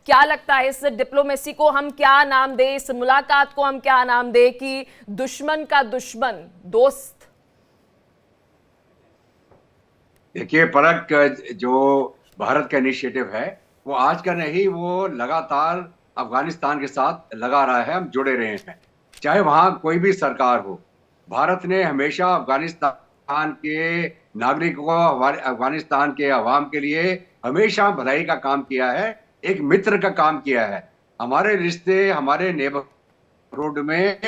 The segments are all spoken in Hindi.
क्या लगता है इस डिप्लोमेसी को हम क्या नाम दें, इस मुलाकात को हम क्या नाम दें, कि दुश्मन का दुश्मन दोस्त? देखिए पलक, जो भारत का इनिशिएटिव है वो आज का नहीं, वो लगातार अफगानिस्तान के साथ लगा रहा है, हम जुड़े रहे हैं। चाहे वहां कोई भी सरकार हो, भारत ने हमेशा अफगानिस्तान के नागरिकों को, हमारे अफगानिस्तान के अवाम के लिए हमेशा भलाई का काम किया है, एक मित्र का काम किया है। हमारे रिश्ते, हमारे नेबरहुड में,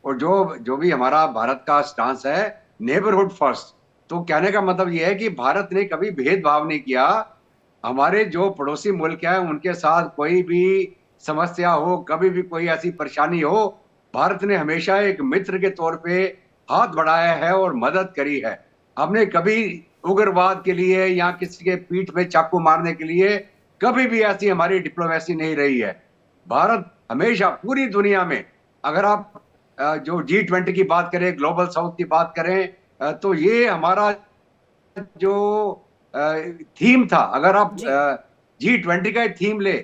और जो जो भी हमारा भारत का स्टांस है, नेबरहुड फर्स्ट। तो कहने का मतलब यह है कि भारत ने कभी भेदभाव नहीं किया। हमारे जो पड़ोसी मुल्क हैं उनके साथ कोई भी समस्या हो, कभी भी कोई ऐसी परेशानी हो, भारत ने हमेशा एक मित्र के तौर पे हाथ बढ़ाया है और मदद करी है। हमने कभी उग्रवाद के लिए या किसी के पीठ में चाकू मारने के लिए कभी भी ऐसी हमारी डिप्लोमेसी नहीं रही है। भारत हमेशा पूरी दुनिया में, अगर आप जो G20 की बात करें, ग्लोबल साउथ की बात करें, तो ये हमारा जो थीम था, अगर आप जी। G20 का थीम ले,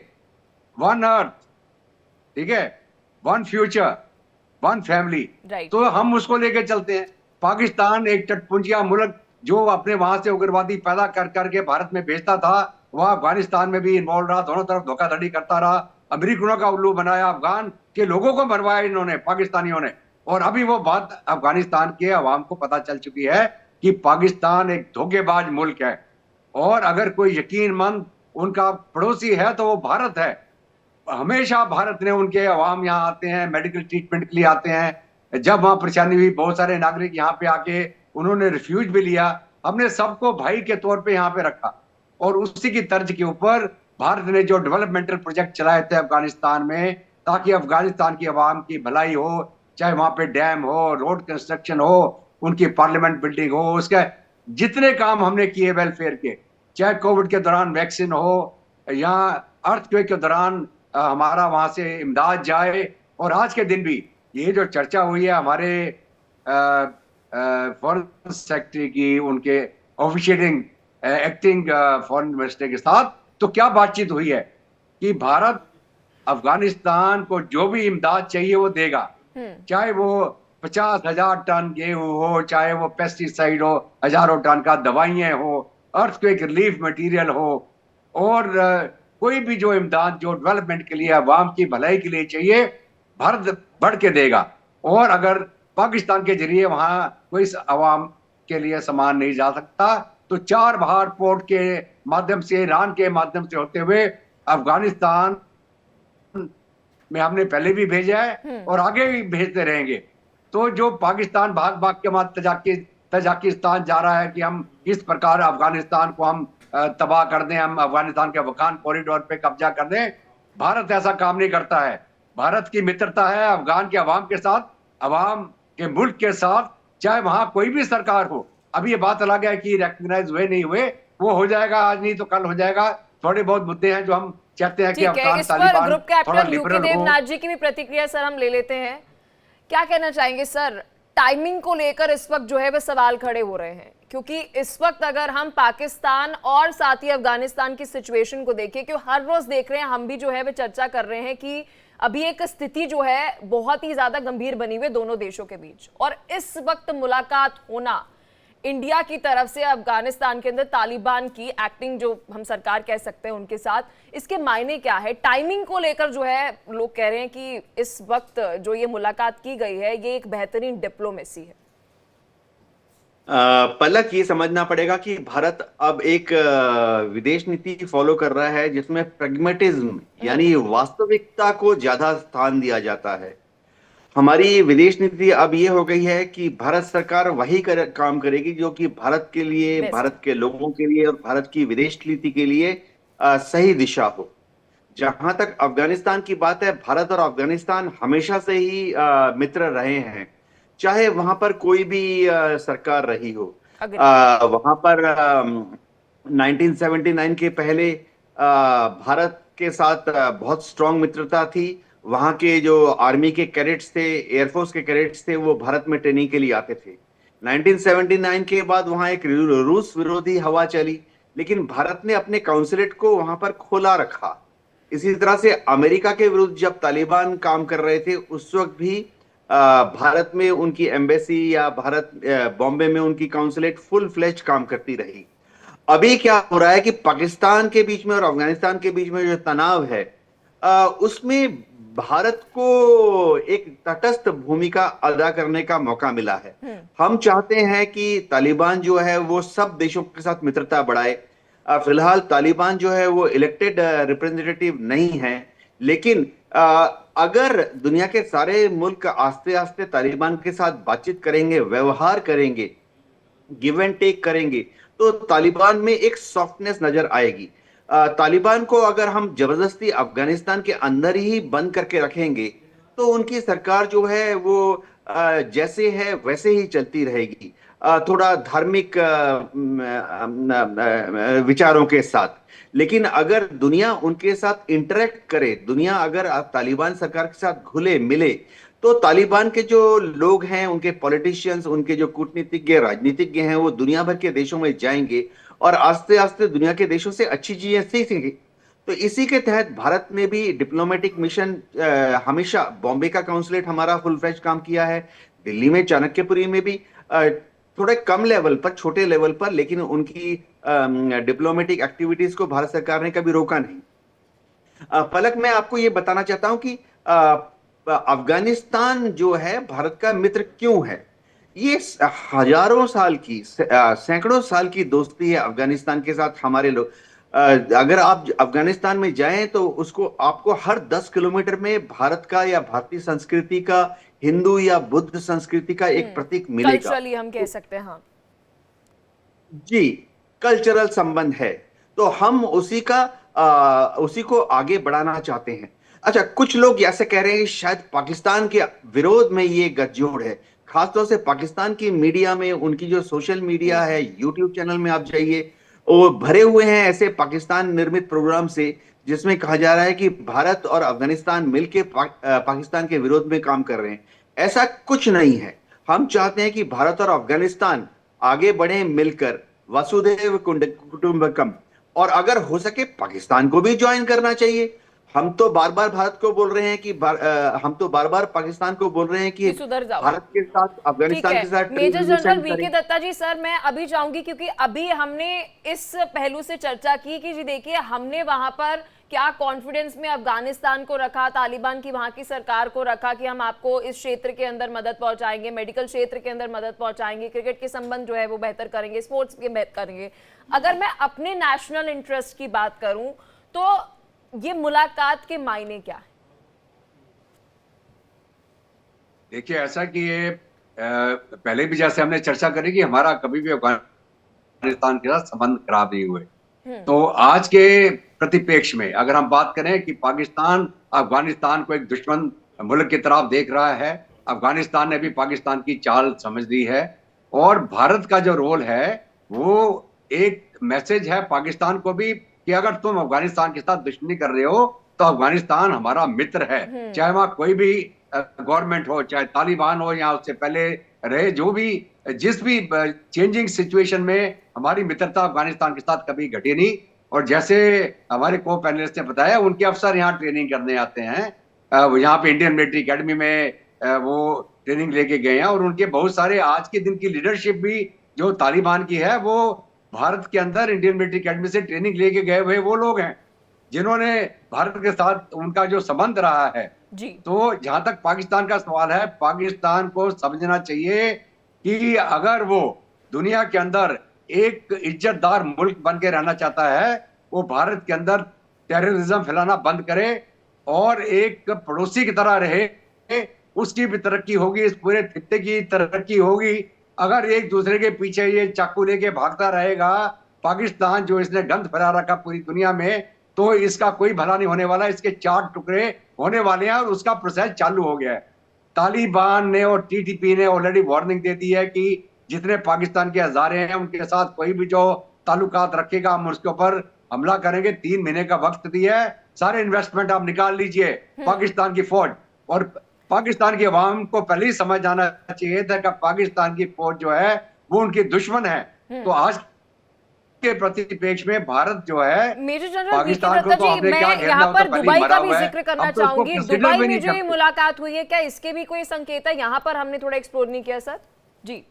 वन अर्थ, ठीक है, one future, one family, right. तो हम उसको लेके चलते हैं। पाकिस्तान एक टटपुंजिया मुल्क जो अपने वहां से उग्रवादी पैदा कर करके भारत में भेजता था, वह अफगानिस्तान में भी इन्वॉल्व रहा, दोनों तरफ धोखाधड़ी करता रहा, अमेरिकनों का उल्लू बनाया, अफगान के लोगों को मरवाया इन्होंने, पाकिस्तानियों ने। और अभी वो बात अफगानिस्तान के अवाम को पता चल चुकी है कि पाकिस्तान एक धोखेबाज मुल्क है। और अगर कोई यकीनमंद उनका पड़ोसी है तो वो भारत है। हमेशा भारत ने, उनके अवाम यहाँ आते हैं, मेडिकल ट्रीटमेंट के लिए आते हैं, जब वहां परेशानी हुई बहुत सारे नागरिक यहाँ पे आके उन्होंने रिफ्यूज भी लिया। हमने सबको भाई के तौर पे यहाँ पे रखा, और उसी की तर्ज के ऊपर भारत ने जो डेवलपमेंटल प्रोजेक्ट चलाए थे अफगानिस्तान में, ताकि अफगानिस्तान की आवाम की भलाई हो, चाहे वहां पे डैम हो, रोड कंस्ट्रक्शन हो, उनकी पार्लियामेंट बिल्डिंग हो, उसके जितने काम हमने किए वेलफेयर के, चाहे कोविड के दौरान वैक्सीन हो या अर्थक्वेक के दौरान हमारा वहां से इमदाद जाए। और आज के दिन भी ये जो चर्चा हुई है हमारे फॉरेन सेक्रेटरी की, उनके ऑफिशियलिंग एक्टिंग फॉरेन मिनिस्टर के साथ, तो क्या बातचीत हुई है कि भारत अफगानिस्तान को जो भी इमदाद चाहिए वो देगा, चाहे वो 50,000 टन गेहूं हो, चाहे वो पेस्टिसाइड हो, हजारों टन का दवाइयां हो, अर्थक्वेक रिलीफ मटेरियल हो, और कोई भी जो इमदाद जो डेवलपमेंट के लिए, अवाम की भलाई के लिए चाहिए, भारत बढ़ के देगा। और अगर पाकिस्तान के जरिए वहां कोई अवाम के लिए सामान नहीं जा सकता, तो चार बहार पोर्ट के माध्यम से, ईरान के माध्यम से होते हुए अफगानिस्तान में हमने पहले भी भेजा है और आगे भी भेजते रहेंगे। तो जो पाकिस्तान भाग भाग के वहां तजाकिस्तान जा रहा है कि हम किस प्रकार अफगानिस्तान को हम तबाह कर दें, हम अफगानिस्तान के वखान कॉरिडोर पे कब्जा कर दें, भारत ऐसा काम नहीं करता है। भारत की मित्रता है अफगान के अवाम के साथ, अवाम के मुल्क के साथ, चाहे वहां कोई भी सरकार हो। अभी ये बात अलग है कि रिकग्नाइज हुए नहीं हुए, वो हो जाएगा, आज नहीं तो कल हो जाएगा। थोड़े बहुत मुद्दे हैं जो हम चाहते हैं कि ठीक है, अफगान इस पर तालिबान ग्रुप थोड़ा कैप्टन यूके लिबरल हो। देवनाथ जी की भी प्रतिक्रिया सर हम ले लेते हैं। क्या कहना चाहेंगे सर, टाइमिंग को लेकर इस वक्त जो है वह सवाल खड़े हो रहे हैं, क्योंकि इस वक्त अगर हम पाकिस्तान और साथ ही अफगानिस्तान की सिचुएशन को देखें, क्यों हर रोज देख रहे हैं, हम भी जो है वह चर्चा कर रहे हैं कि अभी एक स्थिति जो है बहुत ही ज्यादा गंभीर बनी हुई दोनों देशों के बीच, और इस वक्त मुलाकात होना इंडिया की तरफ से अफगानिस्तान के अंदर तालिबान की एक्टिंग, जो हम सरकार कह सकते हैं उनके साथ, इसके मायने क्या है? टाइमिंग को लेकर जो है लोग कह रहे हैं कि इस वक्त जो ये मुलाकात की गई है ये एक बेहतरीन डिप्लोमेसी है। पलक, ये समझना पड़ेगा कि भारत अब एक विदेश नीति फॉलो कर रहा है जिसमें प्रैग्मेटिज्म यानी वास्तविकता को ज्यादा स्थान दिया जाता है। हमारी विदेश नीति अब ये हो गई है कि भारत सरकार वही काम करेगी जो कि भारत के लिए, भारत के लोगों के लिए और भारत की विदेश नीति के लिए सही दिशा हो। जहां तक अफगानिस्तान की बात है, भारत और अफगानिस्तान हमेशा से ही मित्र रहे हैं, चाहे वहां पर कोई भी सरकार रही हो। वहां पर 1979 के पहले भारत के साथ बहुत स्ट्रांग मित्रता थी। वहां के जो आर्मी के कैडेट्स थे, एयरफोर्स के कैडेट्स थे, वो भारत में ट्रेनिंग के लिए आते थे। 1979 के बाद वहां एक रूस विरोधी हवा चली, लेकिन भारत ने अपने काउंसलेट को वहां पर खोला रखा। इसी तरह से अमेरिका के विरुद्ध जब तालिबान काम कर रहे थे उस वक्त भी भारत में उनकी एम्बेसी या भारत बॉम्बे में उनकी काउंसलेट फुल फ्लेज काम करती रही। अभी क्या हो रहा है कि पाकिस्तान के बीच में और अफगानिस्तान के बीच में जो तनाव है उसमें भारत को एक तटस्थ भूमिका अदा करने का मौका मिला है। हम चाहते हैं कि तालिबान जो है वो सब देशों के साथ मित्रता बढ़ाए। फिलहाल तालिबान जो है वो इलेक्टेड रिप्रेजेंटेटिव नहीं है, लेकिन अगर दुनिया के सारे मुल्क आस्ते आस्ते तालिबान के साथ बातचीत करेंगे, व्यवहार करेंगे, गिव एंड टेक करेंगे, तो तालिबान में एक सॉफ्टनेस नजर आएगी। तालिबान को अगर हम जबरदस्ती अफगानिस्तान के अंदर ही बंद करके रखेंगे तो उनकी सरकार जो है वो जैसे है वैसे ही चलती रहेगी, थोड़ा धार्मिक विचारों के साथ। लेकिन अगर दुनिया उनके साथ इंटरेक्ट करे, दुनिया अगर तालिबान सरकार के साथ घुले मिले, तो तालिबान के जो लोग हैं, उनके पॉलिटिशियंस, उनके जो कूटनीतिज्ञ राजनीतिज्ञ हैं, वो दुनिया भर के देशों में जाएंगे और आस्ते आस्ते दुनिया के देशों से अच्छी चीजें सीखेंगे। तो इसी के तहत भारत ने भी डिप्लोमेटिक मिशन, हमेशा बॉम्बे का काउंसलेट हमारा फुल फ्लेज काम किया है, दिल्ली में चाणक्यपुरी में भी थोड़े कम लेवल पर, छोटे लेवल पर, लेकिन उनकी डिप्लोमेटिक एक्टिविटीज को भारत सरकार ने कभी रोका नहीं। पलक, मैं आपको ये बताना चाहता हूं कि अफगानिस्तान जो है भारत का मित्र क्यों है। ये हजारों साल की, सैकड़ों साल की दोस्ती है अफगानिस्तान के साथ हमारे लोग। अगर आप अफगानिस्तान में जाएं तो उसको आपको हर 10 किलोमीटर में भारत का या भारतीय संस्कृति का, हिंदू या बुद्ध संस्कृति का एक प्रतीक मिलेगा। कल्चरली हम कह सकते हैं। हाँ जी, कल्चरल संबंध है, तो हम उसी को आगे बढ़ाना चाहते हैं। अच्छा, कुछ लोग ऐसे कह रहे हैं कि शायद पाकिस्तान के विरोध में ये गठजोड़ है। खासतौर से पाकिस्तान की मीडिया में, उनकी जो सोशल मीडिया है, यूट्यूब चैनल में आप जाइए, वो भरे हुए हैं ऐसे पाकिस्तान निर्मित प्रोग्राम से जिसमें कहा जा रहा है कि भारत और अफगानिस्तान मिलकर पाकिस्तान के विरोध में काम कर रहे हैं। ऐसा कुछ नहीं है। हम चाहते हैं कि भारत और अफगानिस्तान आगे बढ़े मिलकर, वसुधैव कुटुंबकम, और अगर हो सके पाकिस्तान को भी ज्वाइन करना चाहिए। हम तो बार बार भारत को बोल रहे हैं कि हम तो बार बार पाकिस्तान को बोल रहे हैं कि भारत के साथ, अफगानिस्तान के साथ। मेजर जनरल वीके दत्ता जी, सर मैं अभी चाहूंगी, क्योंकि अभी हमने इस पहलू से चर्चा की कि जी देखिए हमने वहां पर क्या कॉन्फिडेंस में अफगानिस्तान को रखा, तालिबान की वहां की सरकार को रखा कि हम आपको इस क्षेत्र के अंदर मदद पहुंचाएंगे, मेडिकल क्षेत्र के अंदर मदद पहुंचाएंगे, क्रिकेट के संबंध जो है वो बेहतर करेंगे, स्पोर्ट्स के बेहतर करेंगे। अगर मैं अपने नेशनल इंटरेस्ट की बात करूं तो ये मुलाकात के मायने क्या है? देखिए, ऐसा कि ये पहले भी जैसे हमने चर्चा करी कि हमारा कभी भी अफगानिस्तान के साथ संबंध खराब नहीं हुए। तो आज के प्रतिपेक्ष में अगर हम बात करें कि पाकिस्तान अफगानिस्तान को एक दुश्मन मुल्क की तरफ देख रहा है, अफगानिस्तान ने भी पाकिस्तान की चाल समझ ली है, और भारत का जो रोल है वो एक मैसेज है पाकिस्तान को भी कि अगर तुम अफगानिस्तान के साथ दुश्मनी कर रहे हो तो अफगानिस्तान हमारा मित्र है, चाहे वहां कोई भी गवर्नमेंट हो, चाहे तालिबान हो या उससे पहले रहे, जो भी जिस भी चेंजिंग सिचुएशन में हमारी मित्रता अफगानिस्तान के साथ कभी घटी नहीं। और जैसे हमारे को पैनलिस्ट ने बताया, उनके अफसर यहाँ ट्रेनिंग करने आते हैं, यहाँ पे इंडियन मिलिट्री अकेडमी में वो ट्रेनिंग लेके गए हैं, और उनके बहुत सारे आज के दिन की लीडरशिप भी जो तालिबान की है वो भारत के अंदर इंडियन मिलिट्री अकेडमी से ट्रेनिंग लेके गए हुए वो लोग हैं जिन्होंने भारत के साथ उनका जो संबंध रहा है जी। तो जहां तक पाकिस्तान का सवाल है, पाकिस्तान को समझना चाहिए कि अगर वो दुनिया के अंदर एक इज्जतदार मुल्क बन के रहना चाहता है, वो भारत के अंदर टेररिज्म फैलाना बंद करे और एक पड़ोसी की तरह रहे, उसकी भी तरक्की होगी, इस पूरे खित्ते की तरक्की होगी। अगर एक दूसरे के पीछे ये चाकू लेके भागता रहेगा पाकिस्तान, जो इसने गंद फैला रखा पूरी दुनिया में, तो इसका कोई भला नहीं होने वाला। इसके 4 टुकड़े होने वाले हैं और उसका प्रोसेस चालू हो गया है। तालिबान ने और टीटीपी ने ऑलरेडी वार्निंग दे दी है कि जितने पाकिस्तान के हजारे हैं उनके साथ कोई भी जो ताल्लुकात रखेगा हम उसके ऊपर हमला करेंगे। 3 महीने का वक्त दिया है, सारे इन्वेस्टमेंट आप निकाल लीजिए। पाकिस्तान की फौज और पाकिस्तान की अवाम को पहले ही समझ आना चाहिए था कि पाकिस्तान की फौज जो है वो उनकी दुश्मन है। तो आज के परिप्रेक्ष्य में भारत जो है मेजर जनरल पाकिस्तान को दत्ता तो जी, आपने क्या मैं घेरना यहाँ हो पर तो पहले दुबई मरा का भी हुआ है, जिक्र करना अब तो उसको चाहूंगी। consider दुबई भी में नहीं जो ये करते। मुलाकात हुई है, क्या इसके भी कोई संकेत है? यहाँ पर हमने थोड़ा एक्सप्लोर नहीं किया सर जी।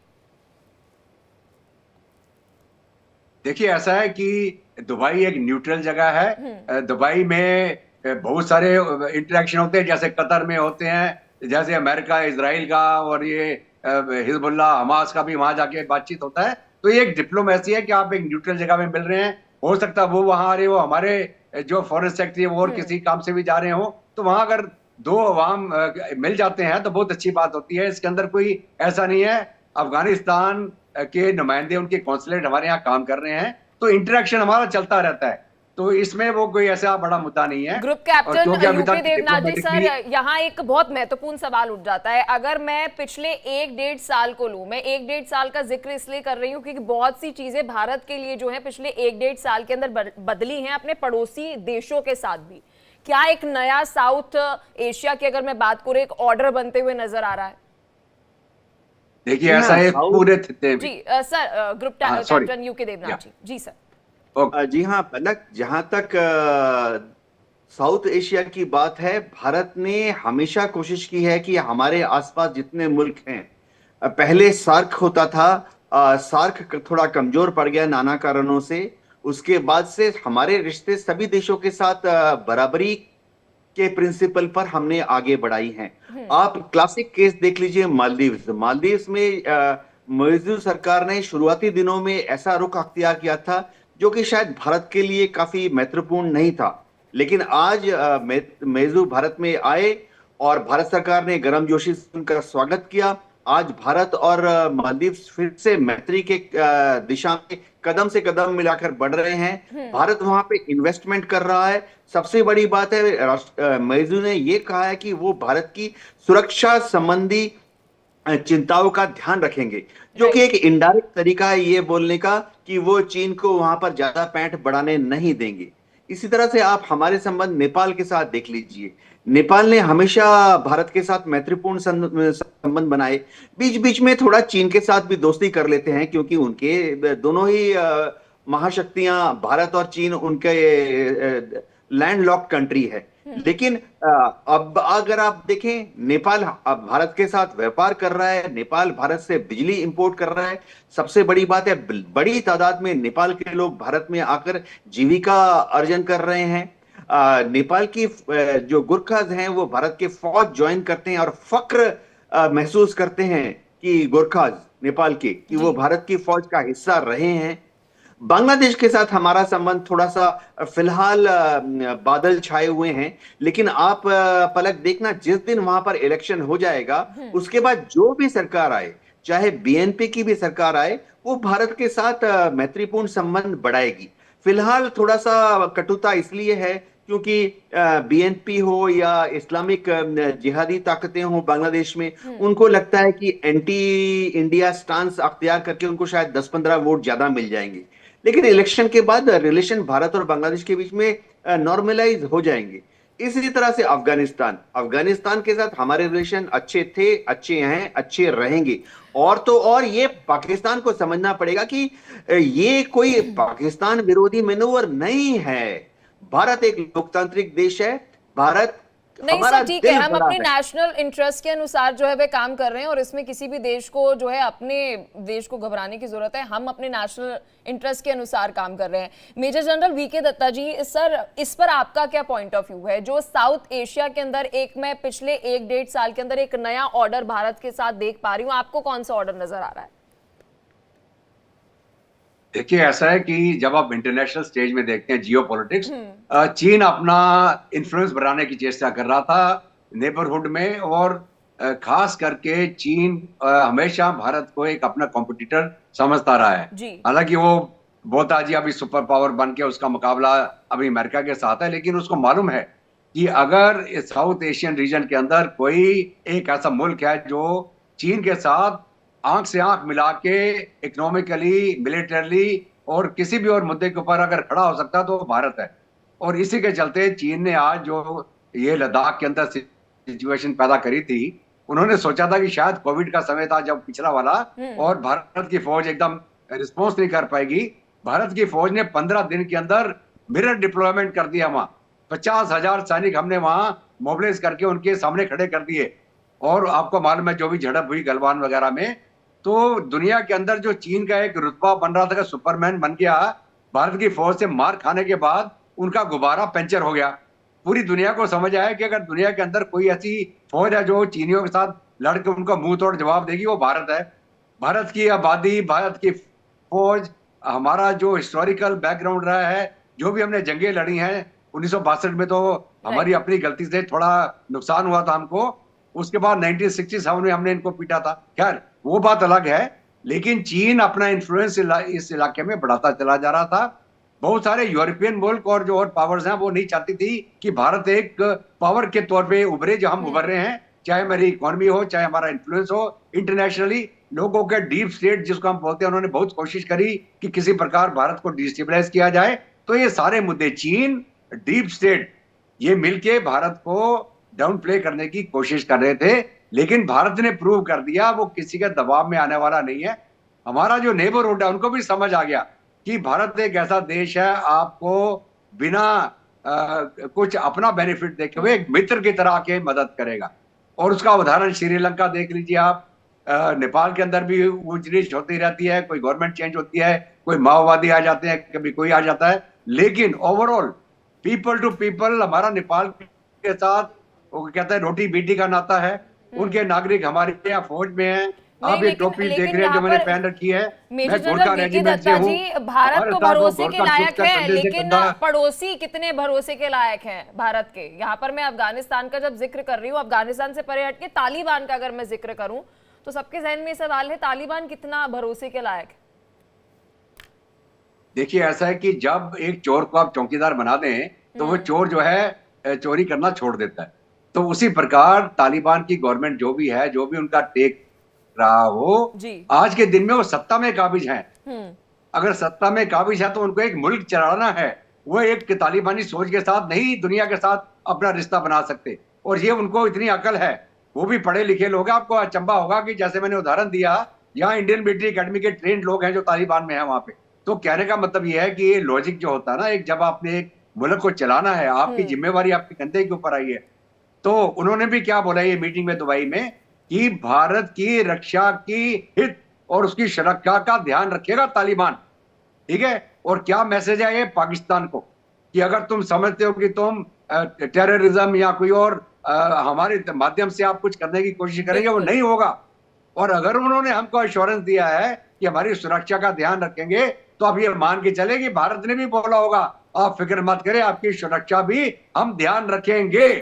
देखिए, ऐसा है कि दुबई एक न्यूट्रल जगह है। दुबई में बहुत सारे इंटरेक्शन होते हैं, जैसे कतर में होते हैं, जैसे अमेरिका इजराइल का और ये हिजबुल्ला हमास का भी वहां जाके बातचीत होता है। तो ये एक डिप्लोमेसी है कि आप एक न्यूट्रल जगह में मिल रहे हैं। हो सकता है वो वहां आ रहे हो, हमारे जो फॉरेन सेक्रेटरी वो और किसी काम से भी जा रहे हो, तो वहां अगर दो अवाम मिल जाते हैं तो बहुत अच्छी बात होती है। इसके अंदर कोई ऐसा नहीं है। अफगानिस्तान के नुमाइंदे, उनके कॉन्सुलेट हमारे यहाँ काम कर रहे हैं, तो इंटरेक्शन हमारा चलता रहता है। तो इसमें वो कोई ऐसा बड़ा मुद्दा नहीं है। ग्रुप और कैप्टन क्योंकि अभी यूके तक देवनाथ जी, सर डिप्लोमेटिकली यहाँ एक बहुत महत्वपूर्ण सवाल उठ जाता है। अगर मैं पिछले 1-1.5 साल को लूं, मैं 1-1.5 साल का जिक्र इसलिए कर रही हूँ क्योंकि बहुत सी चीजें भारत के लिए जो है पिछले 1-1.5 साल के अंदर बदली हैं, अपने पड़ोसी देशों के साथ भी। क्या एक नया साउथ एशिया की अगर मैं बात करूँ, एक ऑर्डर बनते हुए नजर आ रहा है? देखिए, जी ऐसा हाँ, है साउथ पूरे खित्ते में। जी sir, group sorry, captain U K Devnath ji. जी सर। जी हाँ पलक, जहां तक साउथ एशिया की बात है, भारत ने हमेशा कोशिश की है कि हमारे आसपास जितने मुल्क हैं, पहले सार्क होता था, सार्क थोड़ा कमजोर पड़ गया नाना कारणों से। उसके बाद से हमारे रिश्ते सभी देशों के साथ बराबरी के प्रिंसिपल पर हमने आगे बढ़ाई हैं। आप क्लासिक केस देख लीजिए, मालदीव्स। मालदीव्स में मौजूद सरकार ने शुरुआती दिनों में ऐसा रुख अख्तियार किया था जो कि शायद भारत के लिए काफी महत्वपूर्ण नहीं था, लेकिन आज मेजू भारत में आए और भारत सरकार ने गर्मजोशी से उनका स्वागत किया। आज भारत और मालदीव फिर से मैत्री के दिशा में कदम से कदम मिलाकर बढ़ रहे हैं। भारत वहां पे इन्वेस्टमेंट कर रहा है। सबसे बड़ी बात है, मेजू ने ये कहा है कि वो भारत की सुरक्षा संबंधी चिंताओं का ध्यान रखेंगे, जो कि एक इनडायरेक्ट तरीका है ये बोलने का कि वो चीन को वहां पर ज्यादा पैंठ बढ़ाने नहीं देंगे। इसी तरह से आप हमारे संबंध नेपाल के साथ देख लीजिए। नेपाल ने हमेशा भारत के साथ मैत्रीपूर्ण संबंध बनाए, बीच बीच में थोड़ा चीन के साथ भी दोस्ती कर लेते हैं, क्योंकि उनके दोनों ही महाशक्तियां भारत और चीन उनके लैंडलॉक्ड कंट्री है। लेकिन अब अगर आप देखें, नेपाल अब भारत के साथ व्यापार कर रहा है, नेपाल भारत से बिजली इंपोर्ट कर रहा है। सबसे बड़ी बात है, बड़ी तादाद में नेपाल के लोग भारत में आकर जीविका अर्जन कर रहे हैं। नेपाल की जो गुरखाज हैं वो भारत के फौज ज्वाइन करते हैं और फक्र महसूस करते हैं कि गुरखाज नेपाल के, कि वो भारत की फौज का हिस्सा रहे हैं। बांग्लादेश के साथ हमारा संबंध थोड़ा सा फिलहाल बादल छाए हुए हैं, लेकिन आप पलक देखना, जिस दिन वहां पर इलेक्शन हो जाएगा उसके बाद जो भी सरकार आए, चाहे बीएनपी की भी सरकार आए, वो भारत के साथ मैत्रीपूर्ण संबंध बढ़ाएगी। फिलहाल थोड़ा सा कटुता इसलिए है क्योंकि बीएनपी हो या इस्लामिक जिहादी ताकतें हो बांग्लादेश में, उनको लगता है कि एंटी इंडिया स्टांस अख्तियार करके उनको शायद 10-15 वोट ज्यादा मिल जाएंगे। लेकिन इलेक्शन के बाद रिलेशन भारत और बांग्लादेश के बीच में नॉर्मलाइज हो जाएंगे। इसी तरह से अफगानिस्तान के साथ हमारे रिलेशन अच्छे थे, अच्छे हैं, अच्छे रहेंगे। और तो और ये पाकिस्तान को समझना पड़ेगा कि ये कोई पाकिस्तान विरोधी मैनूवर नहीं है। भारत एक लोकतांत्रिक देश है। भारत नहीं हमारा सर, ठीक है, दिल हम बड़ा अपने है। नेशनल इंटरेस्ट के अनुसार जो है वे काम कर रहे हैं और इसमें किसी भी देश को जो है अपने देश को घबराने की जरूरत है। हम अपने नेशनल इंटरेस्ट के अनुसार काम कर रहे हैं। मेजर जनरल वीके दत्ता जी, सर इस पर आपका क्या पॉइंट ऑफ व्यू है? जो साउथ एशिया के अंदर एक मैं पिछले 1-1.5 साल के अंदर एक नया ऑर्डर भारत के साथ देख पा रही हूँ, आपको कौन सा ऑर्डर नजर आ रहा है? देखिए, ऐसा है कि जब आप इंटरनेशनल स्टेज में देखते हैं जियो पॉलिटिक्स, चीन अपना इन्फ्लुएंस बढ़ाने की चेष्टा कर रहा था नेबरहुड में, और खास करके चीन हमेशा भारत को एक अपना कॉम्पिटिटर समझता रहा है। हालांकि वो बोलता जी अभी सुपर पावर बन के उसका मुकाबला अभी अमेरिका के साथ है, लेकिन उसको मालूम है कि अगर साउथ एशियन रीजन के अंदर कोई एक ऐसा मुल्क है जो चीन के साथ आंख से आंख मिला के इकोनॉमिकली, मिलिटरली और किसी भी और मुद्दे के ऊपर अगर खड़ा हो सकता तो भारत है। और इसी के चलते चीन ने आज जो ये लद्दाख के अंदर सिचुएशन पैदा करी थी, उन्होंने सोचा था कि शायद कोविड का समय था जब पिछला वाला, और भारत की फौज एकदम रिस्पॉन्स नहीं कर पाएगी, भारत की फौज ने 15 दिन के अंदर मिरर डिप्लॉयमेंट कर दिया वहां। 50,000 सैनिक हमने वहां मोबिलाइज करके उनके सामने खड़े कर दिए। और आपको मालूम है जो भी झड़प हुई गलवान वगैरह में, तो दुनिया के अंदर जो चीन का एक रुतबा बन रहा था कि सुपरमैन बन गया, भारत की फौज से मार खाने के बाद उनका गुब्बारा पंचर हो गया। पूरी दुनिया को समझ आया कि अगर दुनिया के अंदर कोई ऐसी फौज है जो चीनियों के साथ लड़के उनका मुंह तोड़ जवाब देगी, वो भारत है। भारत की आबादी, भारत की फौज, हमारा जो हिस्टोरिकल बैकग्राउंड रहा है, जो भी हमने जंगें लड़ी हैं 1962 में, तो हमारी अपनी गलती से थोड़ा नुकसान हुआ था हमको। उसके बाद 1967 में हमने इनको पीटा था। खैर वो बात अलग है, लेकिन चीन अपना इन्फ्लुएंस इस इलाके में बढ़ाता चला जा रहा था। बहुत सारे यूरोपियन मुल्क और जो और पावर्स हैं वो नहीं चाहती थी कि भारत एक पावर के तौर पे उभरे, जो हम उभर रहे हैं, चाहे हमारी इकोनॉमी हो, चाहे हमारा इन्फ्लुएंस हो इंटरनेशनली। लोगों के डीप स्टेट जिसको हम बोलते हैं, उन्होंने बहुत कोशिश करी कि किसी प्रकार भारत को डिस्टेबलाइज किया जाए। तो ये सारे मुद्दे, चीन, डीप स्टेट, ये मिलके भारत को डाउन प्ले करने की कोशिश कर रहे थे। लेकिन भारत ने प्रूव कर दिया वो किसी के दबाव में आने वाला नहीं है। हमारा जो नेबरहुड है उनको भी समझ आ गया कि भारत एक ऐसा देश है, आपको बिना कुछ अपना बेनिफिट देखे हुए एक मित्र की तरह आके मदद करेगा। और उसका उदाहरण श्रीलंका देख लीजिए आप। नेपाल के अंदर भी ऊंच नीच होती रहती है, कोई गवर्नमेंट चेंज होती है, कोई माओवादी आ जाते हैं, कभी कोई आ जाता है, लेकिन ओवरऑल पीपल टू पीपल हमारा नेपाल के साथ, वो कहते हैं रोटी बेटी का नाता है। उनके नागरिक हमारे यहाँ फौज में हैं। आप ये टोपी देख रहे हैं जो मैंने पहन रखी है, मेजर मैं गोरखा जनरल वीके रेजिमेंट से दत्ता हूँ। जी, भारत तो भरोसे के लायक है, लेकिन कंधा पड़ोसी कितने भरोसे के लायक हैं भारत के? यहाँ पर मैं अफगानिस्तान का जब जिक्र कर रही हूँ, अफगानिस्तान से परे हटके तालिबान का अगर मैं जिक्र करूं, तो सबके जहन में सवाल है, तालिबान कितना भरोसे के लायक है? देखिए ऐसा है कि जब एक चोर को आप चौकीदार बना दें तो वो चोर जो है चोरी करना छोड़ देता है। तो उसी प्रकार तालिबान की गवर्नमेंट जो भी है, जो भी उनका टेक रहा हो, जी। आज के दिन में वो सत्ता में काबिज हैं। हम्म। अगर सत्ता में काबिज है तो उनको एक मुल्क चलाना है। वो एक तालिबानी सोच के साथ नहीं दुनिया के साथ अपना रिश्ता बना सकते। और ये उनको इतनी अकल है, वो भी पढ़े लिखे लोग हैं। आपको अचंभा होगा कि जैसे मैंने उदाहरण दिया, यहाँ इंडियन मिलिट्री एकेडमी के ट्रेंड लोग हैं जो तालिबान में है वहां पे। तो कहने का मतलब ये है कि ये लॉजिक जो होता है ना, एक जब आपने एक मुल्क को चलाना है, आपकी जिम्मेवारी आपके कंधे के ऊपर आई है। तो उन्होंने भी क्या बोला ये मीटिंग में दुबई में, कि भारत की रक्षा की हित और उसकी सुरक्षा का ध्यान रखेगा तालिबान। ठीक है। और क्या मैसेज है ये पाकिस्तान को, कि अगर तुम समझते हो कि तुम टेररिज्म या कोई और हमारे माध्यम से आप कुछ करने की कोशिश करेंगे, वो नहीं होगा। और अगर उन्होंने हमको एश्योरेंस दिया है कि हमारी सुरक्षा का ध्यान रखेंगे, तो आप ये मान के चले कि भारत ने भी बोला होगा आप फिक्र मत करें, आपकी सुरक्षा भी हम ध्यान रखेंगे।